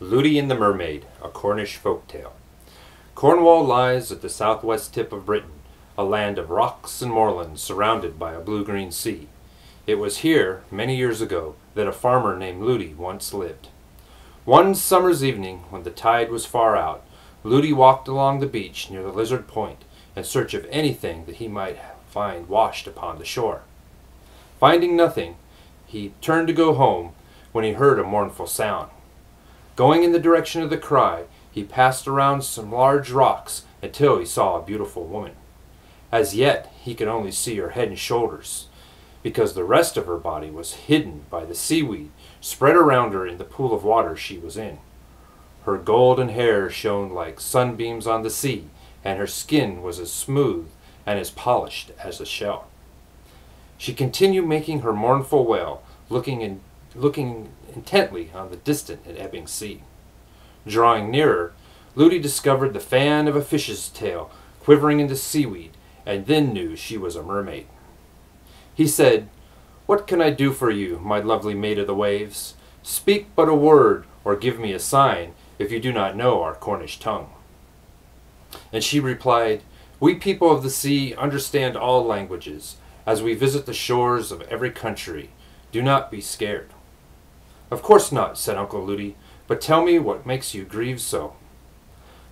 Lutey and the Mermaid, a Cornish folk tale. Cornwall lies at the southwest tip of Britain, a land of rocks and moorlands surrounded by a blue-green sea. It was here, many years ago, that a farmer named Lutey once lived. One summer's evening, when the tide was far out, Lutey walked along the beach near the Lizard Point in search of anything that he might find washed upon the shore. Finding nothing, he turned to go home when he heard a mournful sound. Going in the direction of the cry, he passed around some large rocks until he saw a beautiful woman. As yet, he could only see her head and shoulders, because the rest of her body was hidden by the seaweed spread around her in the pool of water she was in. Her golden hair shone like sunbeams on the sea, and her skin was as smooth and as polished as a shell. She continued making her mournful wail, looking intently on the distant and ebbing sea. Drawing nearer, Lutey discovered the fan of a fish's tail quivering in the seaweed, and then knew she was a mermaid. He said, "What can I do for you, my lovely maid of the waves? Speak but a word, or give me a sign, if you do not know our Cornish tongue." And she replied, "We people of the sea understand all languages. As we visit the shores of every country, do not be scared." "Of course not," said Uncle Lutey, "but tell me what makes you grieve so."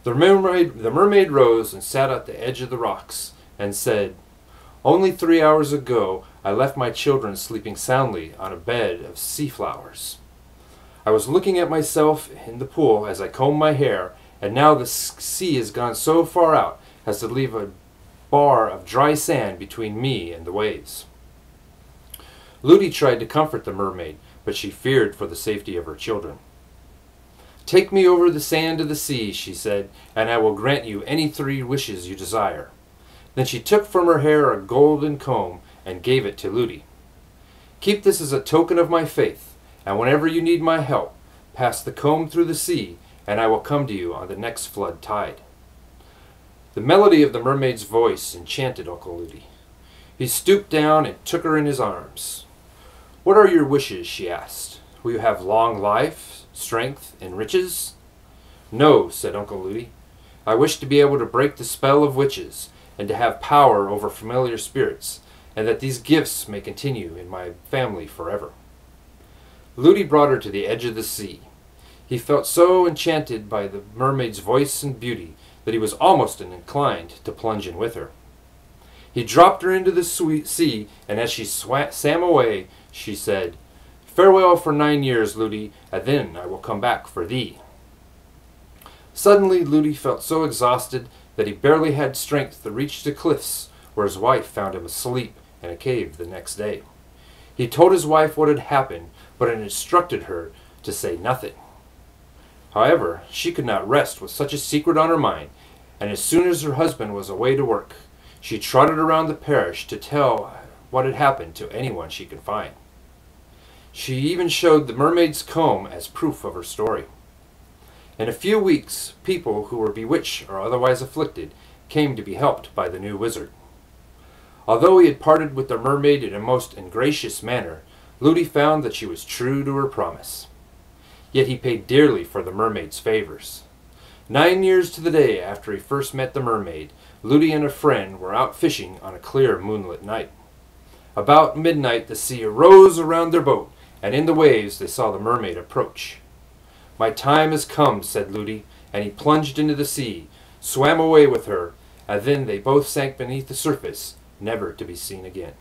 The mermaid rose and sat at the edge of the rocks and said, "Only 3 hours ago I left my children sleeping soundly on a bed of sea flowers. I was looking at myself in the pool as I combed my hair, and now the sea has gone so far out as to leave a bar of dry sand between me and the waves." Lutey tried to comfort the mermaid, but she feared for the safety of her children. "Take me over the sand of the sea," she said, "and I will grant you any 3 wishes you desire." Then she took from her hair a golden comb and gave it to Lutey. "Keep this as a token of my faith, and whenever you need my help, pass the comb through the sea, and I will come to you on the next flood tide." The melody of the mermaid's voice enchanted Uncle Lutey. He stooped down and took her in his arms. "What are your wishes?" she asked. "Will you have long life, strength, and riches?" "No," said Uncle Lutey. "I wish to be able to break the spell of witches, and to have power over familiar spirits, and that these gifts may continue in my family forever." Lutey brought her to the edge of the sea. He felt so enchanted by the mermaid's voice and beauty that he was almost inclined to plunge in with her. He dropped her into the sea, and as she swam away, she said, "Farewell for 9 years, Lutey, and then I will come back for thee." Suddenly Lutey felt so exhausted that he barely had strength to reach the cliffs, where his wife found him asleep in a cave the next day. He told his wife what had happened, but instructed her to say nothing. However, she could not rest with such a secret on her mind, and as soon as her husband was away to work, she trotted around the parish to tell what had happened to anyone she could find. She even showed the mermaid's comb as proof of her story. In a few weeks, people who were bewitched or otherwise afflicted came to be helped by the new wizard. Although he had parted with the mermaid in a most ingracious manner, Lutey found that she was true to her promise. Yet he paid dearly for the mermaid's favors. 9 years to the day after he first met the mermaid, Lutey and a friend were out fishing on a clear moonlit night. About midnight the sea arose around their boat, and in the waves they saw the mermaid approach. "My time has come," said Lutey, and he plunged into the sea, swam away with her, and then they both sank beneath the surface, never to be seen again.